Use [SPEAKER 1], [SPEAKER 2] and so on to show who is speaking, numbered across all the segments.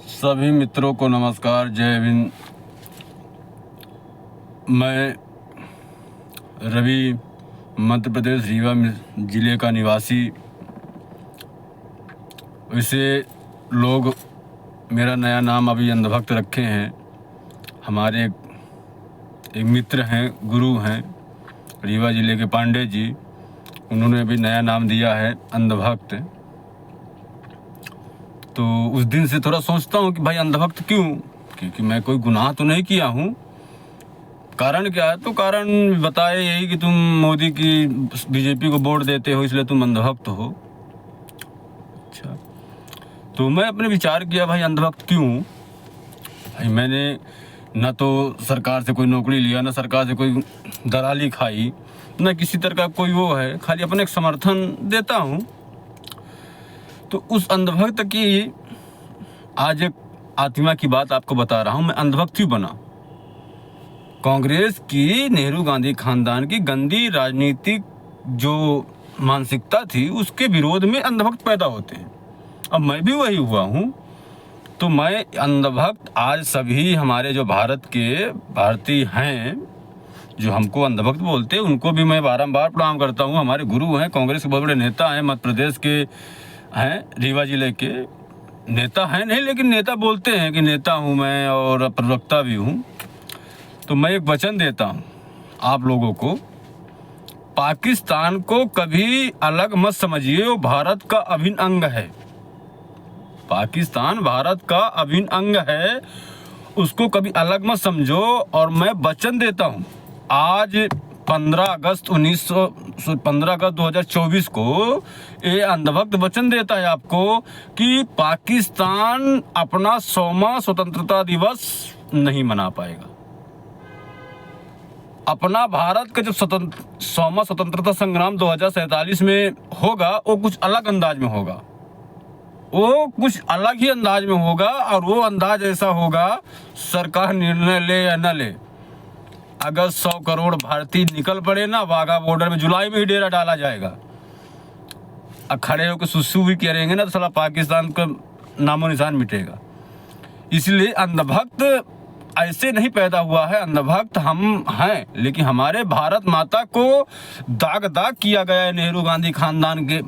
[SPEAKER 1] सभी मित्रों को नमस्कार, जय हिंद। मैं रवि, मध्य प्रदेश रीवा ज़िले का निवासी। वैसे लोग मेरा नया नाम अभी अंधभक्त रखे हैं। हमारे एक मित्र हैं, गुरु हैं रीवा ज़िले के पांडे जी, उन्होंने अभी नया नाम दिया है अंधभक्त। तो उस दिन से थोड़ा सोचता हूँ कि भाई अंधभक्त क्यों, क्योंकि मैं कोई गुनाह तो नहीं किया हूँ। कारण क्या है? तो कारण बताए यही कि तुम मोदी की बीजेपी को वोट देते हो, इसलिए तुम अंधभक्त हो। अच्छा, तो मैं अपने विचार किया भाई अंधभक्त क्यों। भाई मैंने न तो सरकार से कोई नौकरी लिया, न सरकार से कोई दलाली खाई, न किसी तरह का कोई वो है, खाली अपने समर्थन देता हूँ। तो उस अंधभक्त की आज एक आत्मा की बात आपको बता रहा हूँ। मैं अंधभक्त क्यों बना? कांग्रेस की, नेहरू गांधी खानदान की गंदी राजनीतिक जो मानसिकता थी, उसके विरोध में अंधभक्त पैदा होते हैं। अब मैं भी वही हुआ हूँ। तो मैं अंधभक्त, आज सभी हमारे जो भारत के भारतीय हैं जो हमको अंधभक्त बोलते हैं, उनको भी मैं बारंबार प्रणाम करता हूँ। हमारे गुरु हैं, कांग्रेस के बहुत बड़े नेता हैं, मध्य प्रदेश के हैं, रीवा जिले के नेता हैं नहीं, लेकिन नेता बोलते हैं कि नेता हूँ मैं और प्रवक्ता भी हूँ। तो मैं एक वचन देता हूँ आप लोगों को, पाकिस्तान को कभी अलग मत समझिए, वो भारत का अभिन्न अंग है। पाकिस्तान भारत का अभिन्न अंग है, उसको कभी अलग मत समझो। और मैं वचन देता हूँ, आज 15 अगस्त 2024 को ये अंधभक्त वचन देता है आपको कि पाकिस्तान अपना 100वां स्वतंत्रता दिवस नहीं मना पाएगा। अपना भारत का जब 100वां स्वतंत्रता संग्राम 2047 में होगा, वो कुछ अलग अंदाज में होगा, वो कुछ अलग ही अंदाज में होगा। और वो अंदाज ऐसा होगा, सरकार निर्णय ले या न ले, अगर 100 करोड़ भारतीय निकल पड़े ना, वाघा बॉर्डर में जुलाई में ही डेरा डाला जाएगा। अब खड़े होकर सुसु भी करेंगे ना, तो साला पाकिस्तान का नामो निशान मिटेगा। इसलिए अंधभक्त ऐसे नहीं पैदा हुआ है, अंधभक्त हम हैं, लेकिन हमारे भारत माता को दाग दाग किया गया है नेहरू गांधी खानदान के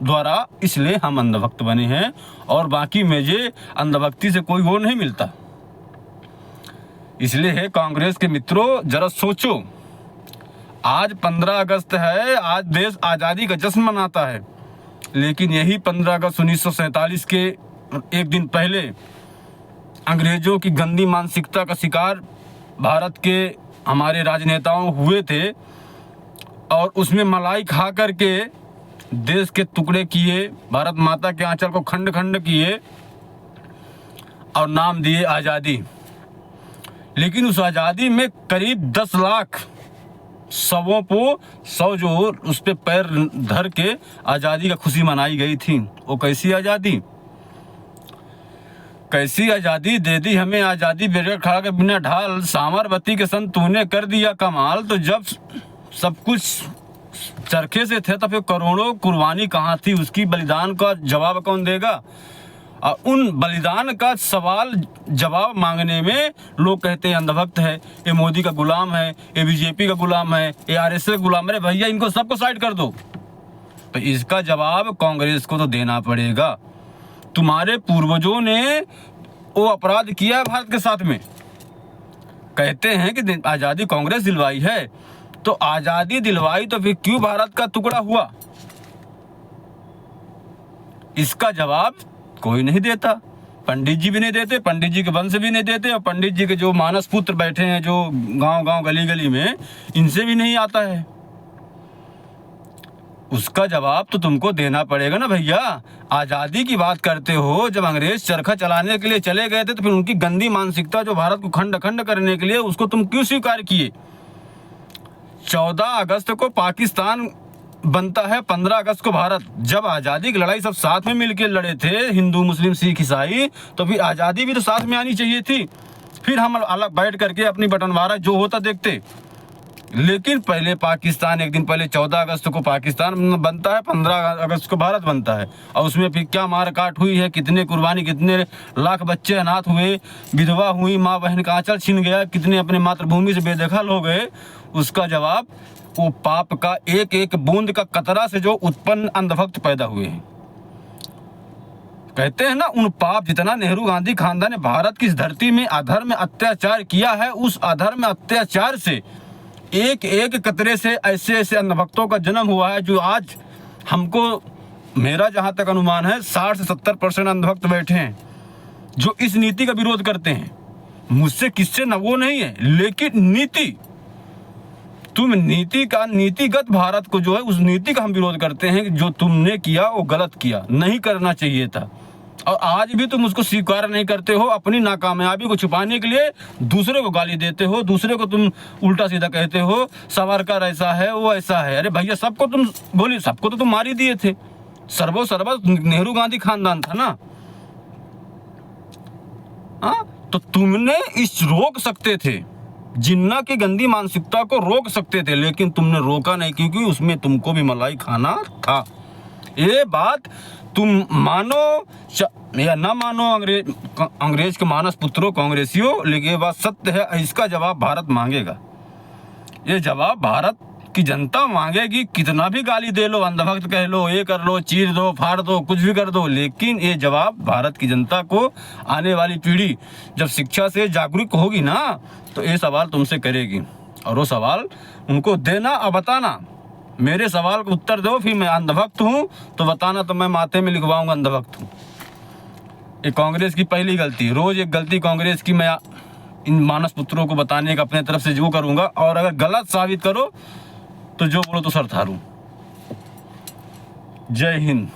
[SPEAKER 1] द्वारा, इसलिए हम अंधभक्त बने हैं। और बाकी मुझे अंधभक्ति से कोई वो नहीं मिलता। इसलिए है कांग्रेस के मित्रों, जरा सोचो, आज 15 अगस्त है, आज देश आज़ादी का जश्न मनाता है, लेकिन यही 15 अगस्त 1947 के एक दिन पहले अंग्रेजों की गंदी मानसिकता का शिकार भारत के हमारे राजनेताओं हुए थे। और उसमें मलाई खा करके देश के टुकड़े किए, भारत माता के आंचल को खंड खंड किए और नाम दिए आज़ादी। लेकिन उस आज़ादी में करीब 10 लाख शवों को 100 जो उस पे पैर धर के आज़ादी का खुशी मनाई गई थी। वो कैसी आज़ादी, कैसी आज़ादी दे दी हमें। आज़ादी बेगर खड़ा के बिना ढाल, सामरवती के संग तूने कर दिया कमाल। तो जब सब कुछ चरखे से थे, तो फिर करोड़ों कुर्बानी कहाँ थी? उसकी बलिदान का जवाब कौन देगा? और उन बलिदान का सवाल जवाब मांगने में लोग कहते हैं अंधभक्त है, ये मोदी का गुलाम है, ये बीजेपी का गुलाम है, ये आरएसएस का गुलाम है। भैया इनको सबको साइड कर दो। तो इसका जवाब कांग्रेस को तो देना पड़ेगा। तुम्हारे पूर्वजों ने वो अपराध किया है भारत के साथ में। कहते हैं कि आज़ादी कांग्रेस दिलवाई है, तो आज़ादी दिलवाई तो फिर क्यों भारत का टुकड़ा हुआ? इसका जवाब कोई नहीं देता। पंडित जी भी नहीं देते, पंडित जी के वंश भी नहीं देते, और पंडित जी के जो मानस पुत्र बैठे हैं जो गांव गांव गली गली में, इनसे भी नहीं आता है। उसका जवाब तो तुमको देना पड़ेगा ना भैया। आज़ादी की बात करते हो, जब अंग्रेज चरखा चलाने के लिए चले गए थे, तो फिर उनकी गंदी मानसिकता जो भारत को खंड खंड करने के लिए, उसको तुम क्यों स्वीकार किए? 14 अगस्त को पाकिस्तान बनता है, 15 अगस्त को भारत। जब आज़ादी की लड़ाई सब साथ में मिलकर लड़े थे, हिंदू मुस्लिम सिख ईसाई, तो फिर आज़ादी भी तो साथ में आनी चाहिए थी। फिर हम अलग बैठ करके अपनी बंटवारा जो होता देखते। लेकिन पहले पाकिस्तान, एक दिन पहले 14 अगस्त को पाकिस्तान बनता है, 15 अगस्त को भारत बनता है, और उसमें फिर क्या मार काट हुई है, कितने कुर्बानी, कितने लाख बच्चे अनाथ हुए, विधवा हुई, माँ बहन का आंचल छिन गया, कितने अपने मातृभूमि से बेदखल हो गए, उसका जवाब वो पाप का एक एक बूंद का कतरा से जो उत्पन्न अंधभक्त पैदा हुए हैं। कहते हैं ना, उन पाप जितना नेहरू गांधी खानदान ने भारत की इस धरती में अधर्म में अत्याचार किया है, उस अधर्म अत्याचार से एक एक कतरे से ऐसे ऐसे अंधभक्तों का जन्म हुआ है, जो आज हमको, मेरा जहां तक अनुमान है, 60 से 70% अंधभक्त बैठे हैं जो इस नीति का विरोध करते हैं। मुझसे किससे न वो नहीं है, लेकिन नीति, तुम नीति का, नीतिगत भारत को जो है, उस नीति का हम विरोध करते हैं कि जो तुमने किया वो गलत किया, नहीं करना चाहिए था। और आज भी तुम उसको स्वीकार नहीं करते हो। अपनी नाकामयाबी को छुपाने के लिए दूसरे को गाली देते हो, दूसरे को तुम उल्टा सीधा कहते हो, सावरकर ऐसा है, वो ऐसा है। अरे भैया, सबको तुम बोली, सबको तो तुम मार ही दिए थे। सर्वो नेहरू गांधी खानदान था ना। हाँ, तो तुमने इस रोक सकते थे, जिन्ना की गंदी मानसिकता को रोक सकते थे, लेकिन तुमने रोका नहीं, क्योंकि उसमें तुमको भी मलाई खाना था। ये बात तुम मानो या ना मानो, अंग्रेज के मानस पुत्रों, कांग्रेसियों, लेकिन ये बात सत्य है। इसका जवाब भारत मांगेगा। ये जवाब भारत की जनता मांगेगी। कितना भी गाली दे लो, अंधभक्त कह लो, ये कर लो, चीर दो, फाड़ दो, कुछ भी कर दो, लेकिन ये जवाब भारत की जनता को, आने वाली पीढ़ी जब शिक्षा से जागरूक होगी ना, तो ये सवाल तुमसे करेगी। और वो सवाल उनको देना और बताना, मेरे सवाल का उत्तर दो, फिर मैं अंधभक्त हूँ तो बताना, तो मैं माथे में लिखवाऊंगा अंधभक्त हूँ। ये कांग्रेस की पहली गलती, रोज एक गलती कांग्रेस की मैं इन मानस पुत्रों को बताने का अपने तरफ से जो करूंगा, और अगर गलत साबित करो तो जो बोलो तो सर थारूं। जय हिंद।